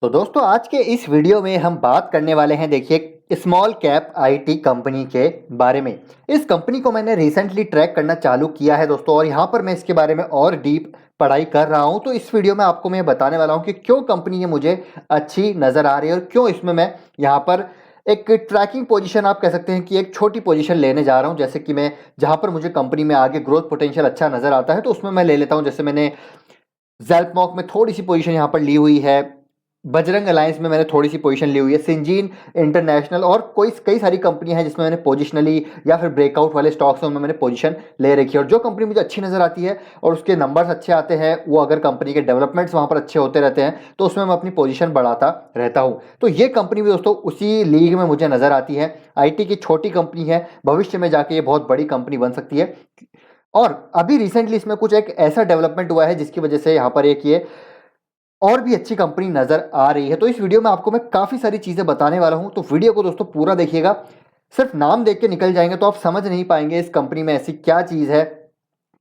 तो दोस्तों आज के इस वीडियो में हम बात करने वाले हैं देखिए स्मॉल कैप आईटी कंपनी के बारे में। इस कंपनी को मैंने रिसेंटली ट्रैक करना चालू किया है दोस्तों, और यहाँ पर मैं इसके बारे में और डीप पढ़ाई कर रहा हूँ। तो इस वीडियो में आपको मैं बताने वाला हूँ कि क्यों कंपनी ये मुझे अच्छी नज़र आ रही है और क्यों इसमें मैं यहाँ पर एक ट्रैकिंग पोजीशन आप कह सकते हैं कि एक छोटी पोजीशन लेने जा रहा हूँ। जैसे कि मैं जहाँ पर मुझे कंपनी में आगे ग्रोथ पोटेंशियल अच्छा नज़र आता है तो उसमें मैं ले लेता हूँ। जैसे मैंने ज़ेल्पमॉक में थोड़ी सी पोजीशन यहाँ पर ली हुई है, बजरंग अलायंस में मैंने थोड़ी सी पोजीशन ली हुई है, सिंजीन इंटरनेशनल और कई सारी कंपनियां हैं जिसमें मैंने पोजिशनली या फिर ब्रेकआउट वाले स्टॉक्स हैं उनमें मैंने पोजीशन ले रखी है। और जो कंपनी मुझे अच्छी नज़र आती है और उसके नंबर्स अच्छे आते हैं, वो अगर कंपनी के डेवलपमेंट्स वहाँ पर अच्छे होते रहते हैं तो उसमें मैं अपनी पोजीशन बढ़ाता रहता हूँ। तो ये कंपनी भी दोस्तों उसी लीग में मुझे नज़र आती है। आईटी की छोटी कंपनी है, भविष्य में जाके ये बहुत बड़ी कंपनी बन सकती है। और अभी रिसेंटली इसमें कुछ एक ऐसा डेवलपमेंट हुआ है जिसकी वजह से यहाँ पर एक ये और भी अच्छी कंपनी नजर आ रही है। तो इस वीडियो में आपको मैं काफ़ी सारी चीज़ें बताने वाला हूं, तो वीडियो को दोस्तों पूरा देखिएगा। सिर्फ नाम देख के निकल जाएंगे तो आप समझ नहीं पाएंगे इस कंपनी में ऐसी क्या चीज़ है,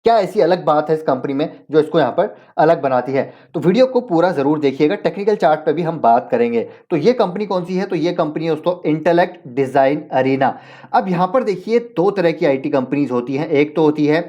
क्या ऐसी अलग बात है इस कंपनी में जो इसको यहाँ पर अलग बनाती है। तो वीडियो को पूरा ज़रूर देखिएगा। टेक्निकल चार्ट पे भी हम बात करेंगे। तो ये कंपनी कौन सी है? तो ये कंपनी है दोस्तों इंटेलेक्ट डिज़ाइन अरीना। अब यहाँ पर देखिए दो तरह की आईटी कंपनीज होती हैं। एक तो होती है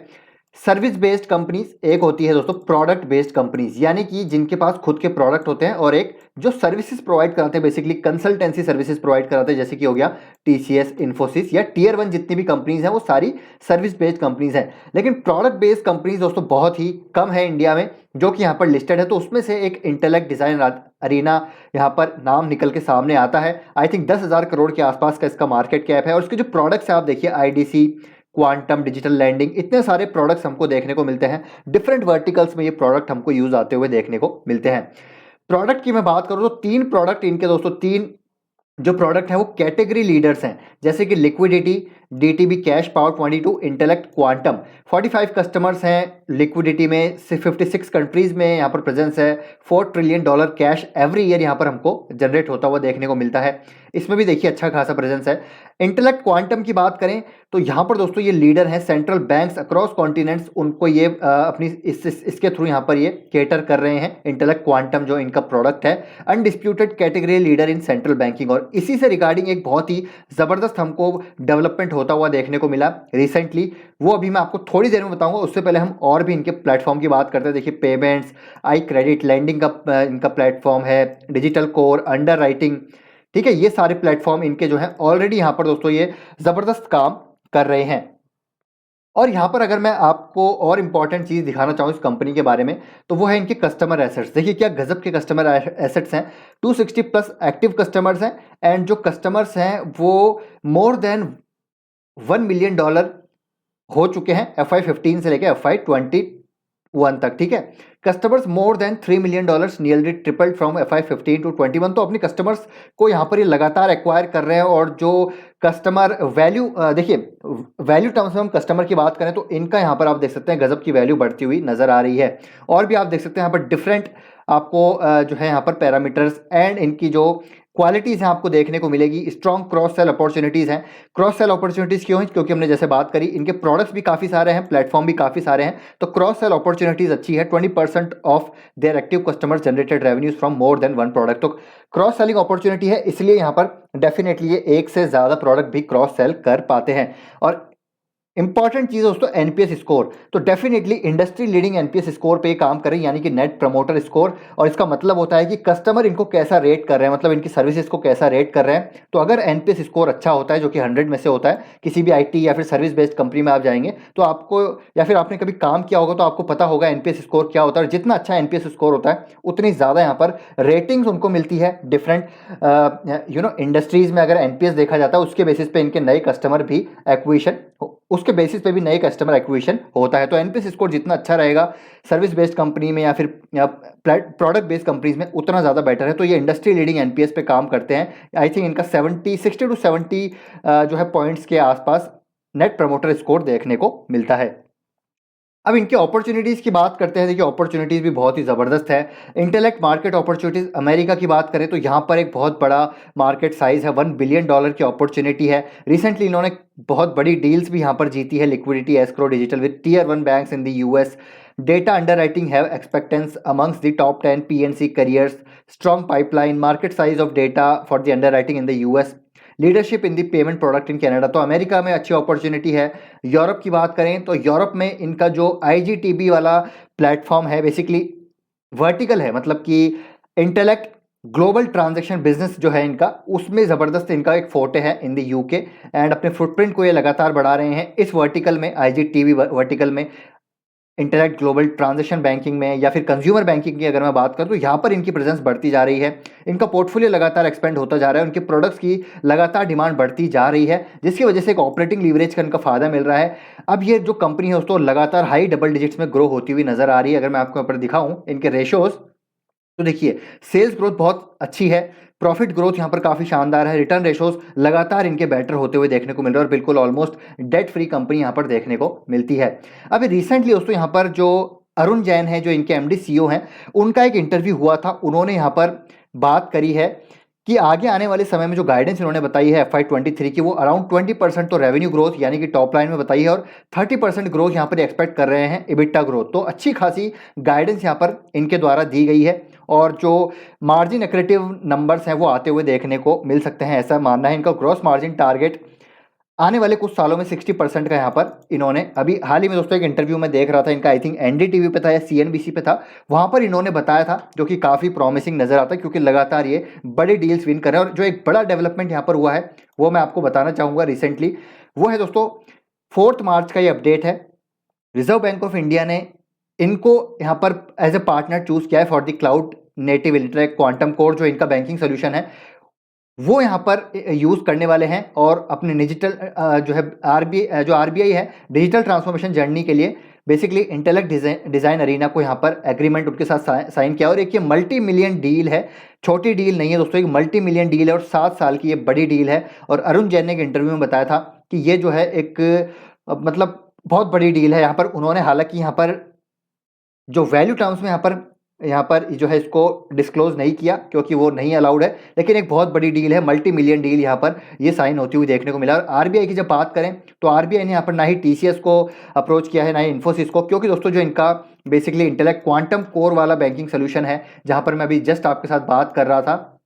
सर्विस बेस्ड कंपनीज, एक होती है दोस्तों प्रोडक्ट बेस्ड कंपनीज, यानी कि जिनके पास खुद के प्रोडक्ट होते हैं और एक जो सर्विसेज प्रोवाइड कराते हैं, बेसिकली कंसल्टेंसी सर्विसेज प्रोवाइड कराते हैं, जैसे कि हो गया टीसीएस, इन्फोसिस या टीयर वन जितनी भी कंपनीज हैं वो सारी सर्विस बेस्ड कंपनीज हैं। लेकिन प्रोडक्ट बेस्ड कंपनीज दोस्तों बहुत ही कम है इंडिया में जो कि यहाँ पर लिस्टेड है। तो उसमें से एक इंटेलेक्ट डिजाइन अरीना यहाँ पर नाम निकल के सामने आता है। आई थिंक 10,000 करोड़ के आसपास का इसका मार्केट कैप है और इसके जो प्रोडक्ट्स है आप देखिए आईडीसी, क्वांटम, डिजिटल लैंडिंग, इतने सारे प्रोडक्ट्स हमको देखने को मिलते हैं। डिफरेंट वर्टिकल्स में ये प्रोडक्ट हमको यूज आते हुए देखने को मिलते हैं। प्रोडक्ट की मैं बात करूं तो तीन प्रोडक्ट इनके दोस्तों, तीन जो प्रोडक्ट है वो कैटेगरी लीडर्स हैं, जैसे कि liquidity, डीटीबी cash power 22, intellect quantum. 45 customers हैं लिक्विडिटी में, 56 कंट्रीज में यहाँ पर प्रेजेंस है। $4 ट्रिलियन कैश एवरी ईयर यहाँ पर हमको जनरेट होता हुआ देखने को मिलता है। इसमें भी देखिए अच्छा खासा प्रेजेंस है। इंटेलेक्ट क्वांटम की बात करें तो यहाँ पर दोस्तों ये लीडर है। सेंट्रल बैंक्स अक्रॉस कॉन्टिनेंट्स उनको ये अपनी इसके थ्रू यहाँ पर ये केटर कर रहे हैं। इंटेलेक्ट क्वांटम जो इनका प्रोडक्ट है, undisputed category leader in central banking. और इसी से रिगार्डिंग एक बहुत ही ज़बरदस्त हमको डेवलपमेंट होता हुआ देखने को मिला रिसेंटली, वो अभी मैं आपको थोड़ी देर में बताऊंगा। उससे पहले हम और भी इनके प्लेटफॉर्म की बात करते हैं। देखिए पेमेंट्स, आई क्रेडिट, लैंडिंग का इनका प्लेटफॉर्म है, डिजिटल कोर, अंडर राइटिंग, ठीक है। ये सारे प्लेटफॉर्म इनके जो हैं ऑलरेडी यहाँ पर दोस्तों ये ज़बरदस्त काम कर रहे हैं। और यहाँ पर अगर मैं आपको और इंपॉर्टेंट चीज़ दिखाना चाहूँ इस कंपनी के बारे में तो वो है इनके कस्टमर एसेट्स। देखिए क्या गजब के कस्टमर एसेट्स हैं। 260 प्लस एक्टिव कस्टमर्स हैं एंड जो कस्टमर्स हैं वो मोर देन $1 मिलियन हो चुके हैं FY15 से लेकर FY21 तक, ठीक है। Customers more than $3 million, nearly tripled from FY15 to 21। तो अपने कस्टमर्स को यहाँ पर ये लगातार एक्वायर कर रहे हैं। और जो कस्टमर वैल्यू, देखिए वैल्यू टर्म्स में हम कस्टमर की बात करें तो इनका यहाँ पर आप देख सकते हैं गजब की वैल्यू बढ़ती हुई नजर आ रही है। और भी आप देख सकते हैं यहाँ पर डिफरेंट आपको जो है यहाँ पर पैरामीटर्स एंड इनकी जो क्वालिटीज़ हैं आपको देखने को मिलेगी। स्ट्रॉन्ग क्रॉस सेल अपॉर्चुनिटीज़ हैं। क्रॉस सेल अपॉर्चुनिटीज़ क्यों हैं? क्योंकि हमने जैसे बात करी इनके प्रोडक्ट्स भी काफ़ी सारे हैं, प्लेटफॉर्म भी काफ़ी सारे हैं, तो क्रॉस सेल अपॉर्चुनिटीज़ अच्छी है। 20% of their active customers generated revenues from more than one product. तो क्रॉस सेलिंग अपॉर्चुनिटी है, इसलिए यहाँ पर डेफिनेटली ये एक से ज़्यादा प्रोडक्ट भी क्रॉस सेल कर पाते हैं। और इंपॉर्टेंट चीज दोस्तों एनपीएस स्कोर, तो definitely industry leading NPS score पे काम करें, यानी कि नेट प्रमोटर स्कोर। और इसका मतलब होता है कि कस्टमर इनको कैसा रेट कर रहे हैं, मतलब इनकी सर्विसेज को कैसा रेट कर रहे हैं। तो अगर एनपीएस स्कोर अच्छा होता है जो कि 100 में से होता है, किसी भी आईटी या फिर सर्विस बेस्ड कंपनी में आप जाएंगे तो आपको, या फिर आपने कभी काम किया होगा तो आपको पता होगा एनपीएस स्कोर क्या होता है। और जितना अच्छा एनपीएस स्कोर होता है उतनी ज़्यादा यहाँ पर रेटिंग्स उनको मिलती है। डिफरेंट इंडस्ट्रीज में अगर एनपीएस देखा जाता है उसके बेसिस पे इनके नए कस्टमर भी एक्विजिशन, उसके बेसिस पे भी नए कस्टमर एक्विजिशन होता है। तो एनपीएस स्कोर जितना अच्छा रहेगा सर्विस बेस्ड कंपनी में या फिर प्रोडक्ट बेस्ड कंपनीज में उतना ज़्यादा बेटर है। तो ये इंडस्ट्री लीडिंग एनपीएस पे काम करते हैं। आई थिंक इनका 60 to 70 जो है पॉइंट्स के आसपास नेट प्रमोटर स्कोर देखने को मिलता है। अब इनके अपॉर्चुनिटीज़ की बात करते हैं। देखिए अपॉर्चुनिटीज़ भी बहुत ही ज़बरदस्त है। इंटेलेक्ट मार्केट अपॉर्चुनिटीज़ अमेरिका की बात करें तो यहाँ पर एक बहुत बड़ा मार्केट साइज़ है, $1 बिलियन की अपॉर्चुनिटी है। रिसेंटली इन्होंने बहुत बड़ी डील्स भी यहाँ पर जीती है, liquidity, escrow, digital, with tier one banks in the US Data underwriting have expectance amongst the top 10 PNC careers, strong pipeline, market size of data for the underwriting in the US, leadership in the payment product in Canada. तो America में अच्छी opportunity है। Europe की बात करें तो Europe में इनका जो IGTB वाला प्लेटफॉर्म है बेसिकली वर्टिकल है, मतलब कि इंटेलेक्ट ग्लोबल ट्रांजैक्शन बिजनेस जो है इनका, उसमें ज़बरदस्त इनका एक फोटे है इन द यूके एंड अपने फुटप्रिंट को ये लगातार बढ़ा रहे हैं इस वर्टिकल में, IGTB वर्टिकल में, इंटेलेक्ट ग्लोबल ट्रांजैक्शन बैंकिंग में या फिर कंज्यूमर बैंकिंग की अगर मैं बात करूं तो यहाँ पर इनकी प्रेजेंस बढ़ती जा रही है। इनका पोर्टफोलियो लगातार एक्सपेंड होता जा रहा है, उनके प्रोडक्ट्स की लगातार डिमांड बढ़ती जा रही है, जिसकी वजह से एक ऑपरेटिंग लीवरेज का इनका फायदा मिल रहा है। अब ये जो कंपनी है उसको लगातार हाई डबल डिजिट्स में ग्रो होती हुई नजर आ रही है। अगर मैं आपको यहाँ पर दिखाऊं इनके रेशोज, तो देखिए सेल्स ग्रोथ बहुत अच्छी है, प्रॉफिट ग्रोथ यहाँ पर काफी शानदार है, रिटर्न रेशोज लगातार इनके बेटर होते हुए देखने को मिल रहा है और बिल्कुल ऑलमोस्ट डेट फ्री कंपनी यहाँ पर देखने को मिलती है। अभी रिसेंटली दोस्तों यहाँ पर जो अरुण जैन है जो इनके MD CEO हैं, उनका एक इंटरव्यू हुआ था, उन्होंने यहाँ पर बात करी है कि आगे आने वाले समय में जो गाइडेंस इन्होंने बताई है FY23 की, वो अराउंड 20% तो रेवेन्यू ग्रोथ यानी कि टॉप लाइन में बताई है और 30% ग्रोथ यहाँ पर एक्सपेक्ट कर रहे हैं EBITDA ग्रोथ। तो अच्छी खासी गाइडेंस यहाँ पर इनके द्वारा दी गई है और जो मार्जिन एक्रेटिव नंबर्स हैं वो आते हुए देखने को मिल सकते हैं, ऐसा मानना है। इनका ग्रॉस मार्जिन टारगेट आने वाले कुछ सालों में 60% का यहाँ पर इन्होंने, अभी हाल ही में दोस्तों एक इंटरव्यू में देख रहा था इनका, आई थिंक NDTV पे था या CNBC पे था, वहाँ पर इन्होंने बताया था, जो कि काफ़ी प्रॉमिसिंग नजर आता है क्योंकि लगातार ये बड़े डील्स विन कर रहे हैं। और जो एक बड़ा डेवलपमेंट यहाँ पर हुआ है वो मैं आपको बताना चाहूँगा रिसेंटली, वो है दोस्तों 4 मार्च का ये अपडेट है। रिजर्व बैंक ऑफ इंडिया ने इनको यहाँ पर एज ए पार्टनर चूज किया है for the cloud native interact quantum core, जो इनका बैंकिंग सोल्यूशन है वो यहाँ पर यूज़ करने वाले हैं और अपने डिजिटल जो है RBI है डिजिटल ट्रांसफॉर्मेशन जर्नी के लिए बेसिकली इंटेलेक्ट डिज़ाइन अरीना को यहाँ पर एग्रीमेंट उनके साथ साइन किया। और एक ये मल्टी मिलियन डील है, छोटी डील नहीं है दोस्तों, एक मल्टी मिलियन डील है और 7 साल की ये बड़ी डील है। और अरुण जैन ने एक इंटरव्यू में बताया था कि ये जो है एक मतलब बहुत बड़ी डील है। यहाँ पर उन्होंने हालांकि यहाँ पर जो वैल्यू टर्म्स में यहाँ पर जो है इसको डिस्क्लोज नहीं किया क्योंकि वो नहीं अलाउड है, लेकिन एक बहुत बड़ी डील है, मल्टी मिलियन डील यहाँ पर ये साइन होती हुई देखने को मिला। और RBI की जब बात करें तो RBI ने यहाँ पर ना ही TCS को अप्रोच किया है ना ही इन्फोसिस को, क्योंकि दोस्तों जो इनका बेसिकली इंटेलेक्ट क्वांटम कोर वाला बैंकिंग सोल्यूशन है, जहाँ पर मैं अभी जस्ट आपके साथ बात कर रहा था,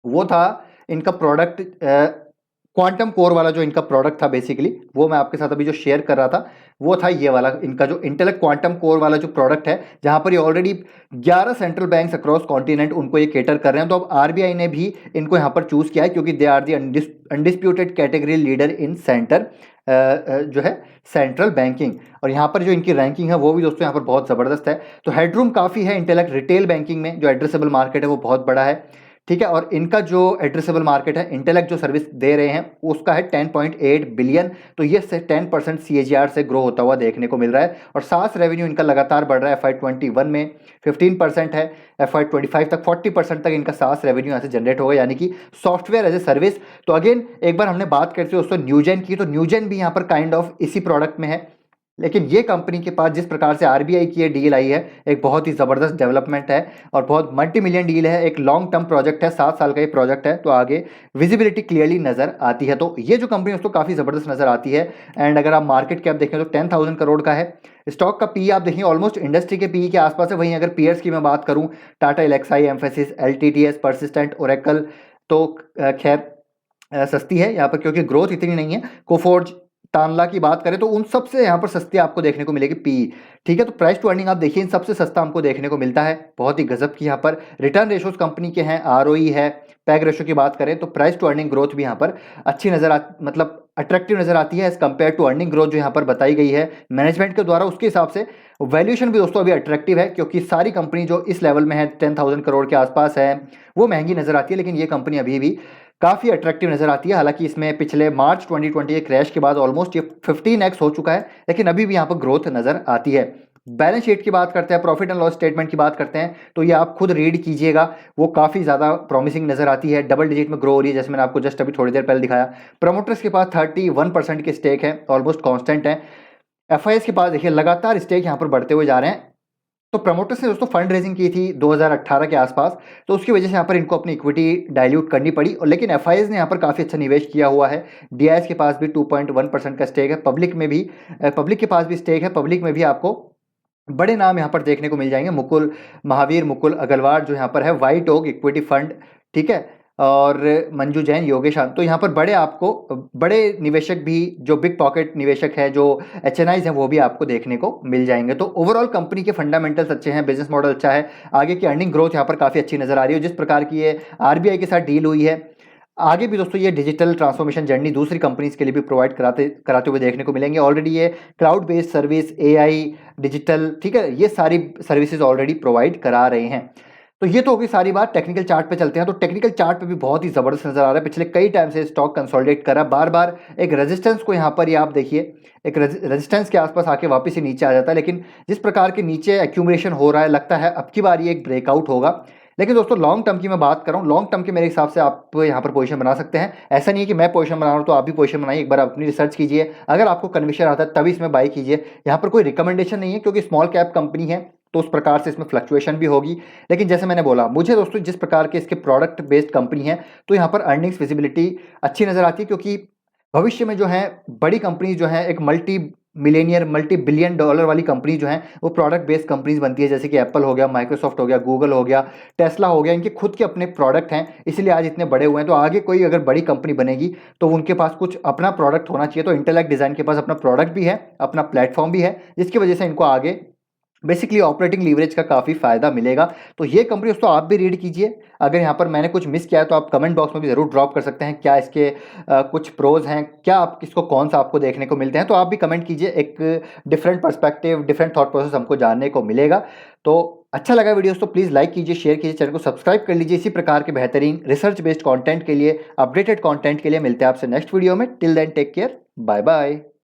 वो था इनका प्रोडक्ट क्वांटम कोर वाला जो इनका प्रोडक्ट था बेसिकली, वो मैं आपके साथ अभी जो शेयर कर रहा था वो था ये वाला इनका जो इंटेलेक्ट क्वांटम कोर वाला जो प्रोडक्ट है, जहां पर ये already 11 central banks across continent उनको ये केटर कर रहे हैं। तो अब RBI ने भी इनको यहाँ पर चूज किया है क्योंकि they are the undisputed category leader in center जो है सेंट्रल बैंकिंग। और यहाँ पर जो इनकी रैंकिंग है वो भी दोस्तों यहाँ पर बहुत ज़बरदस्त है। तो हेडरूम काफ़ी है इंटेलेक्ट रिटेल बैंकिंग में, जो एड्रेसेबल मार्केट है वो बहुत बड़ा है, ठीक है। और इनका जो एड्रेसेबल मार्केट है इंटेलेक्ट जो सर्विस दे रहे हैं उसका है 10.8 बिलियन, तो ये 10% CAGR से ग्रो होता हुआ देखने को मिल रहा है। और SaaS रेवेन्यू इनका लगातार बढ़ रहा है, FY21 में 15% है, FY25 तक 40% तक इनका SaaS रेवेन्यू यहाँ से जनरेट होगा, यानी कि सॉफ्टवेयर एज ए सर्विस। तो अगेन एक बार हमने बात करते हैं दोस्तों न्यूजेन की, तो न्यूजेन भी यहाँ पर काइंड ऑफ इसी प्रोडक्ट में है, लेकिन ये कंपनी के पास जिस प्रकार से RBI की ये डील आई है एक बहुत ही ज़बरदस्त डेवलपमेंट है और बहुत मल्टी मिलियन डील है, एक लॉन्ग टर्म प्रोजेक्ट है, 7 साल का ये प्रोजेक्ट है, तो आगे विजिबिलिटी क्लियरली नज़र आती है। तो ये जो कंपनी उसको काफ़ी ज़बरदस्त नज़र आती है। एंड अगर आप मार्केट कैप देखें तो 10,000 करोड़ का है। स्टॉक का PE आप देखिए ऑलमोस्ट इंडस्ट्री के PE के आसपास है। वहीं अगर पीयर्स की मैं बात करूँ, Tata Elxsi, Mphasis, LTTS, Persistent, Oracle, तो खैर सस्ती है यहाँ पर क्योंकि ग्रोथ इतनी नहीं है। कोफोर्ज, तानला की बात करें तो उन सबसे यहाँ पर सस्ती आपको देखने को मिलेगी PE, ठीक है। तो प्राइस टू अर्निंग आप देखिए इन सबसे सस्ता हमको देखने को मिलता है, बहुत ही गजब की यहाँ पर रिटर्न रेशोज कंपनी के हैं, ROE है, पैग रेशो की बात करें तो प्राइस टू अर्निंग ग्रोथ भी यहाँ पर अच्छी मतलब अट्रैक्टिव नजर आती है as compared to earning growth जो यहाँ पर बताई गई है मैनेजमेंट के द्वारा। उसके हिसाब से वैल्यूएशन भी दोस्तों अभी अट्रैक्टिव है क्योंकि सारी कंपनी जो इस लेवल में है 10,000 करोड़ के आसपास है वो महंगी नजर आती है, लेकिन ये कंपनी अभी भी काफ़ी अट्रैक्टिव नजर आती है। हालांकि इसमें पिछले मार्च 2020 के क्रैश के बाद ऑलमोस्ट ये 15x हो चुका है, लेकिन अभी भी यहाँ पर ग्रोथ नजर आती है। बैलेंस शीट की बात करते हैं, प्रॉफिट एंड लॉस स्टेटमेंट की बात करते हैं, तो ये आप खुद रीड कीजिएगा, वो काफ़ी ज़्यादा प्रॉमिसिंग नजर आती है, डबल डिजिट में ग्रो हो रही है, जैसे मैंने आपको जस्ट अभी थोड़ी देर पहले दिखाया। प्रमोटर्स के पास 31% के स्टेक है, ऑलमोस्ट कॉन्स्टेंट है। FIS के पास देखिए लगातार स्टेक यहाँ पर बढ़ते हुए जा रहे हैं। तो प्रमोटर्स ने दोस्तों फंड रेजिंग की थी 2018 के आसपास, तो उसकी वजह से यहाँ पर इनको अपनी इक्विटी डाइल्यूट करनी पड़ी, और लेकिन FIS ने यहाँ पर काफ़ी अच्छा निवेश किया हुआ है। DIS के पास भी 2.1% का स्टेक है, पब्लिक के पास भी स्टेक है, पब्लिक में भी आपको बड़े नाम यहाँ पर देखने को मिल जाएंगे, मुकुल महावीर, मुकुल अग्रवाल जो यहाँ पर है, व्हाइट ओक इक्विटी फंड, ठीक है, और मंजू जैन, योगेश आनंद। तो यहाँ पर बड़े आपको बड़े निवेशक भी, जो बिग पॉकेट निवेशक है, जो एचएनआईज हैं, वो भी आपको देखने को मिल जाएंगे। तो ओवरऑल कंपनी के फंडामेंटल्स अच्छे हैं, बिजनेस मॉडल अच्छा है, आगे की अर्निंग ग्रोथ यहाँ पर काफ़ी अच्छी नजर आ रही है। जिस प्रकार की ये आरबीआई के साथ डील हुई है, आगे भी दोस्तों ये डिजिटल ट्रांसफॉर्मेशन जर्नी दूसरी कंपनीज के लिए भी प्रोवाइड कराते हुए देखने को मिलेंगे। ऑलरेडी ये cloud based service, AI, digital, ठीक है, ये सारी सर्विसेज ऑलरेडी प्रोवाइड करा रहे हैं। तो ये तो होगी सारी बात। टेक्निकल चार्ट पे चलते हैं, तो टेक्निकल चार्ट पे भी बहुत ही जबरदस्त नजर आ रहा है। पिछले कई टाइम से स्टॉक कंसोलिडेट कर रहा है, बार बार एक रेजिस्टेंस को यहाँ पर ये आप देखिए, एक रेजिस्टेंस के आसपास आके वापस ही नीचे आ जाता है। लेकिन जिस प्रकार के नीचे एक्यूमुलेशन हो रहा है, लगता है अब की बार ये एक ब्रेकआउट होगा। लेकिन दोस्तों लॉन्ग टर्म की मैं बात कर रहा हूँ, लॉन्ग टर्म के मेरे हिसाब से आप यहाँ पर पोजीशन बना सकते हैं। ऐसा नहीं है कि मैं पोजीशन बना रहा हूँ तो आप भी पोजीशन बनाइए, एक बार अपनी रिसर्च कीजिए, अगर आपको कन्विक्शन आता है तभी इसमें बाई कीजिए। यहाँ पर कोई रिकमेंडेशन नहीं है, क्योंकि स्मॉल कैप कंपनी है तो उस प्रकार से इसमें फ्लक्चुएशन भी होगी। लेकिन जैसे मैंने बोला, मुझे दोस्तों जिस प्रकार के इसके प्रोडक्ट बेस्ड कंपनी है, तो यहाँ पर अर्निंग्स विजिबिलिटी अच्छी नजर आती है, क्योंकि भविष्य में जो है बड़ी कंपनी जो है, एक multi Millionaire, multi billion dollar वाली कंपनी जो है, वो प्रोडक्ट बेस्ड कंपनीज बनती है, जैसे कि एप्पल हो गया, माइक्रोसॉफ्ट हो गया, गूगल हो गया, टेस्ला हो गया। इनके खुद के अपने प्रोडक्ट हैं, इसलिए आज इतने बड़े हुए हैं। तो आगे कोई अगर बड़ी कंपनी बनेगी तो उनके पास कुछ अपना प्रोडक्ट होना चाहिए। तो इंटेलेक्ट डिज़ाइन के पास अपना प्रोडक्ट भी है, अपना प्लेटफॉर्म भी है, जिसकी वजह से इनको आगे बेसिकली ऑपरेटिंग लीवरेज का काफ़ी फायदा मिलेगा। तो ये कंपनी दोस्तों आप भी रीड कीजिए। अगर यहाँ पर मैंने कुछ मिस किया है तो आप कमेंट बॉक्स में भी ज़रूर ड्रॉप कर सकते हैं, क्या इसके कुछ प्रोज हैं, क्या आप किसको कौन सा आपको देखने को मिलते हैं, तो आप भी कमेंट कीजिए। एक different perspective, different thought process हमको जानने को मिलेगा। तो अच्छा लगा वीडियोस तो प्लीज़ लाइक कीजिए, शेयर कीजिए, चैनल को सब्सक्राइब कर लीजिए। इसी प्रकार के बेहतरीन रिसर्च बेस्ड कंटेंट के लिए, अपडेटेड कंटेंट के लिए मिलते हैं आपसे नेक्स्ट वीडियो में। Till then take care, bye bye.